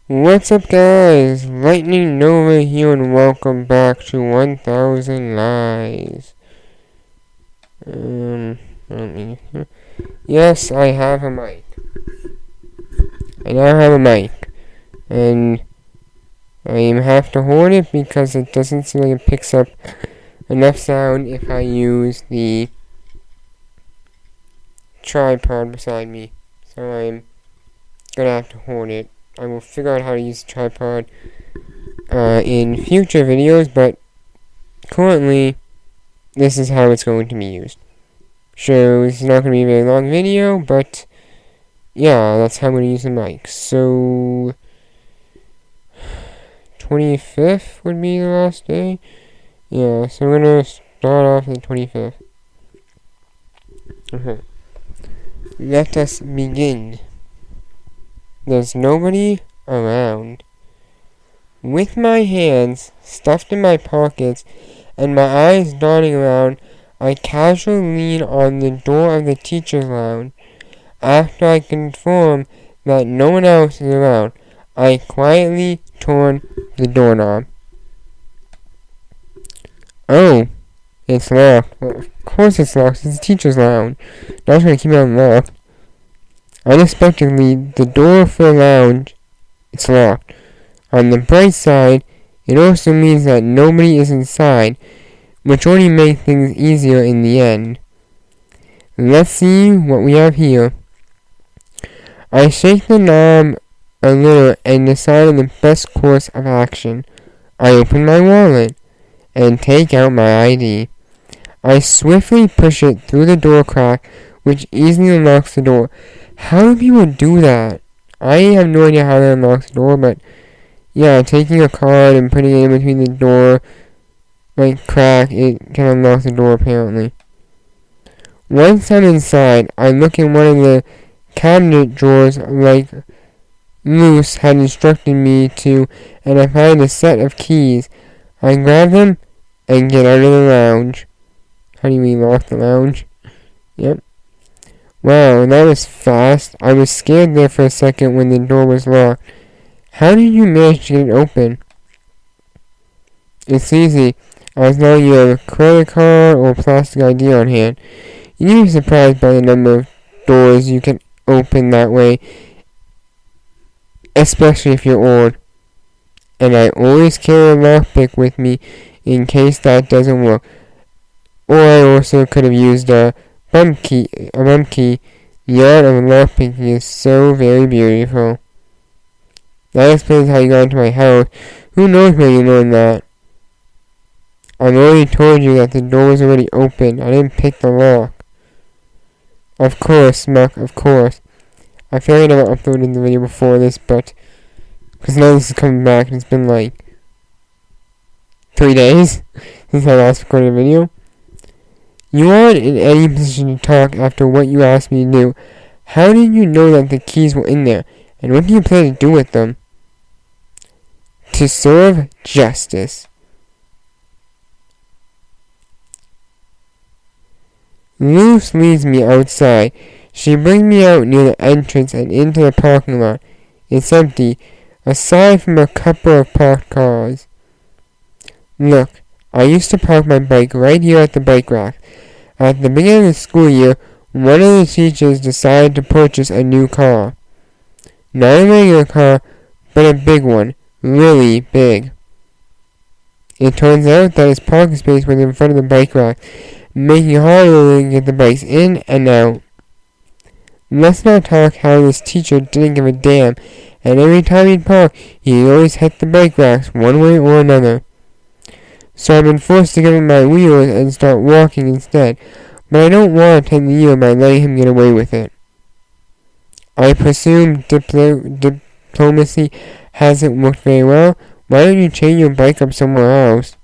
What's up, guys? Lightning Nova here, and welcome back to 1000 Lies. Yes, I have a mic. I now have a mic, and I have to hold it because it doesn't seem like it picks up enough sound if I use the tripod beside me. So I'm gonna have to hold it. I will figure out how to use the tripod in future videos, but currently this is how it's going to be used. So this is not going to be a very long video, but yeah, that's how I'm going to use the mic. So 25th would be the last day. Yeah, so we're going to start off the 25th. Okay. Let us begin. There's nobody around. With my hands stuffed in my pockets and my eyes darting around, I casually lean on the door of the teacher's lounge. After I confirm that no one else is around, I quietly turn the doorknob. Oh, it's locked. Well, of course it's locked. It's the teacher's lounge. Not trying to keep it unlocked. Unexpectedly, the door for the lounge is locked. On the bright side, it also means that nobody is inside, which only makes things easier in the end. Let's see what we have here. I shake the knob a little and decide on the best course of action. I open my wallet and take out my ID. I swiftly push it through the door crack, which easily unlocks the door. How do people do that? I have no idea how to unlock the door, but yeah, taking a card and putting it in between the door, like crack, it can unlock the door apparently. Once I'm inside, I look in one of the cabinet drawers like Moose had instructed me to, and I find a set of keys. I grab them and get out of the lounge. How do you relock the lounge? Yep. Wow, that was fast. I was scared there for a second when the door was locked. How did you manage to get it open? It's easy, as long as you have a credit card or plastic ID on hand. You'd be surprised by the number of doors you can open that way, especially if you're old. And I always carry a lockpick with me in case that doesn't work. Or I also could have used a bump key. The art of lockpicking is so very beautiful. That explains how you got into my house. Who knows where you learned that? I've already told you that the door was already open. I didn't pick the lock. Of course, Muck, of course. I feel like I never uploaded the video before this, but because now this is coming back and it's been like 3 days since I last recorded a video. You aren't in any position to talk after what you asked me to do. How did you know that the keys were in there? And what do you plan to do with them? To serve justice. Luce leads me outside. She brings me out near the entrance and into the parking lot. It's empty, aside from a couple of parked cars. Look, I used to park my bike right here at the bike rack. At the beginning of the school year, one of the teachers decided to purchase a new car. Not a regular car, but a big one. Really big. It turns out that his parking space was in front of the bike rack, making it harder to get the bikes in and out. Let's not talk how this teacher didn't give a damn, and every time he'd park, he'd always hit the bike racks one way or another. So I've been forced to give him my wheels and start walking instead, but I don't want to take the year by letting him get away with it. I presume diplomacy hasn't worked very well. Why don't you chain your bike up somewhere else?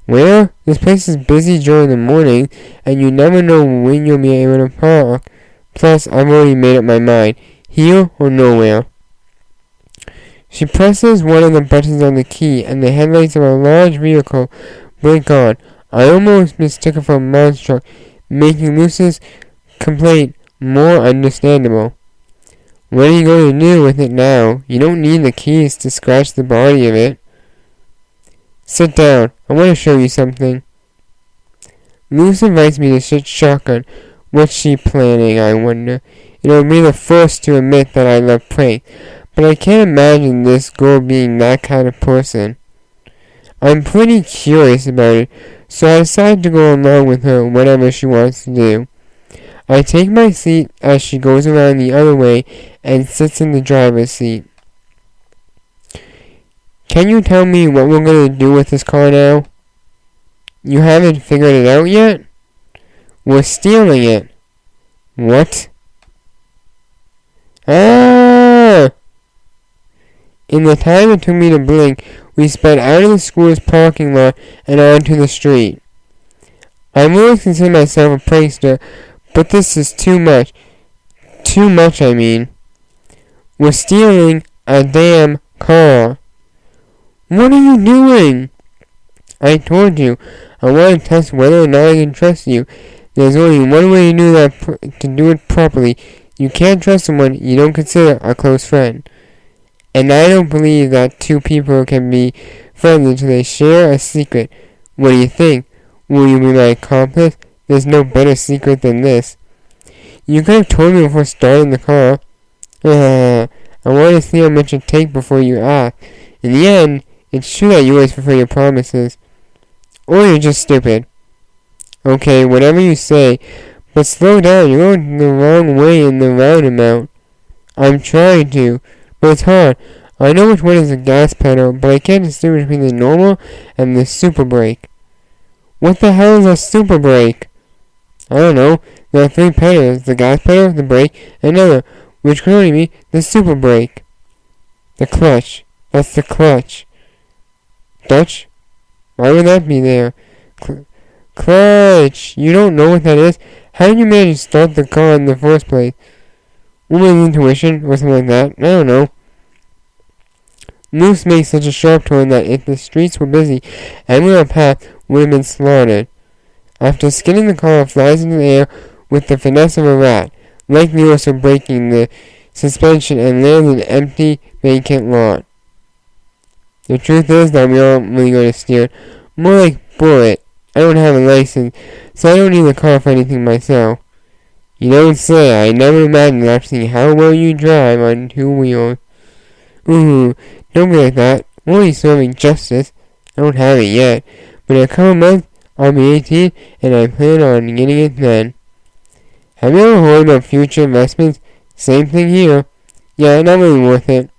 Well, this place is busy during the morning, and you never know when you'll be able to park. Plus, I've already made up my mind. Here or nowhere. She presses one of the buttons on the key, and the headlights of a large vehicle blink on. I almost mistook it for a monster truck, making Luce's complaint more understandable. What are you going to do with it now? You don't need the keys to scratch the body of it. Sit down. I want to show you something. Luce invites me to sit shotgun. What's she planning, I wonder? It'll be the first to admit that I love pranks, but I can't imagine this girl being that kind of person. I'm pretty curious about it, so I decide to go along with her whatever she wants to do. I take my seat as she goes around the other way and sits in the driver's seat. Can you tell me what we're going to do with this car now? You haven't figured it out yet? We're stealing it. What? Ah! In the time it took me to blink, we sped out of the school's parking lot and onto the street. I've always considered myself a prankster, but this is too much. Too much, I mean. We're stealing a damn car. What are you doing? I told you, I want to test whether or not I can trust you. There's only one way to do that, to do it properly. You can't trust someone you don't consider a close friend. And I don't believe that two people can be friends until they share a secret. What do you think? Will you be my accomplice? There's no better secret than this. You could have told me before starting the car. I want to see how much it takes before you act. In the end, it's true that you always fulfill your promises. Or you're just stupid. Okay, whatever you say, but slow down, you're going the wrong way in the roundabout. I'm trying to, but it's hard. I know which one is the gas pedal, but I can't distinguish between the normal and the super brake. What the hell is a super brake? I don't know. There are three pedals, the gas pedal, the brake, and another, which could only be the super brake. The clutch. That's the clutch. Dutch? Why would that be there? Clutch! You don't know what that is? How did you manage to start the car in the first place? Woman's intuition, or something like that. I don't know. Moose makes such a sharp turn that if the streets were busy, anyone on the path would have been slaughtered. After skidding, the car flies into the air with the finesse of a rat, likely also breaking the suspension and lands in an empty, vacant lot. The truth is that we aren't really going to steer it. More like bullet. I don't have a license, so I don't need the car for anything myself. You don't say. I never imagined after seeing how well you drive on two wheels. Ooh, don't be like that. I'm only serving justice. I don't have it yet, but in a couple months, I'll be 18, and I plan on getting it then. Have you ever heard about future investments? Same thing here. Yeah, not really worth it.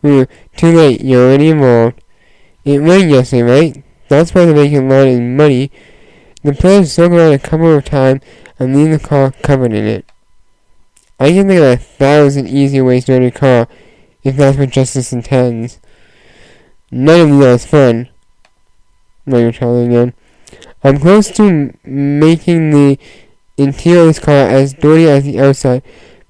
Ooh, too late. You're already involved. It rained yesterday, right? That's why they're making a lot of money. The plan is to circle around a couple of times and leave the car covered in it. I can think of 1,000 easier ways to earn a car, if that's what justice intends. None of these are as fun. No, you're telling again. I'm close to making the interior of this car as dirty as the outside,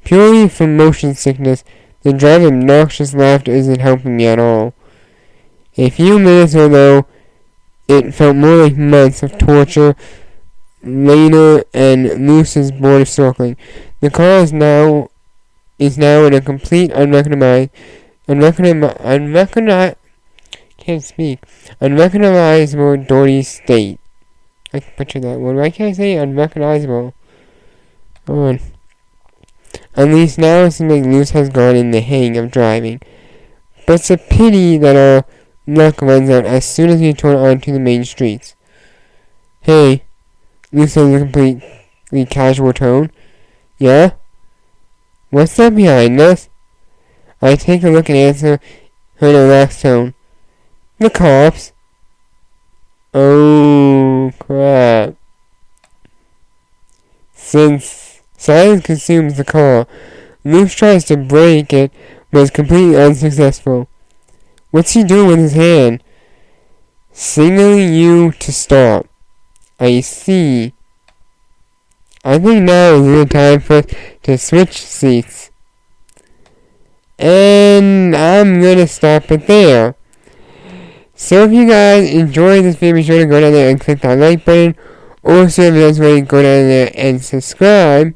purely from motion sickness. The drive of obnoxious laughter isn't helping me at all. A few minutes ago, it felt more like months of torture. Later, and Luce's board of circling. The car is now in a complete unrecognizable dirty state. I can picture that word. Why can't I say unrecognizable? Hold on. At least now it seems like Luce has gone in the hang of driving. But it's a pity that our luck runs out as soon as we turn onto the main streets. Hey, Luce has a completely casual tone. Yeah? What's that behind us? I take a look and answer her in a relaxed tone. The cops. Oh, crap. Since silence consumes the car, Luce tries to break it, but is completely unsuccessful. What's he doing with his hand? Signaling you to stop. I see. I think now is a good time for us to switch seats. And I'm gonna stop it there. So if you guys enjoyed this video, be sure to go down there and click that like button. Also, if you guys want to go down there and subscribe.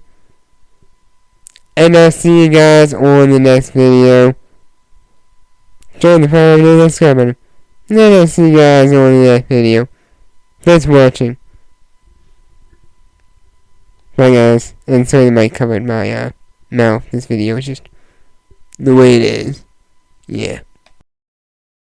And I'll see you guys on the next video. Join the fire and the subscribe button. And then I'll see you guys on the next video. Thanks for watching. Bye guys. And sorry the mic covered my mouth. This video is just the way it is. Yeah.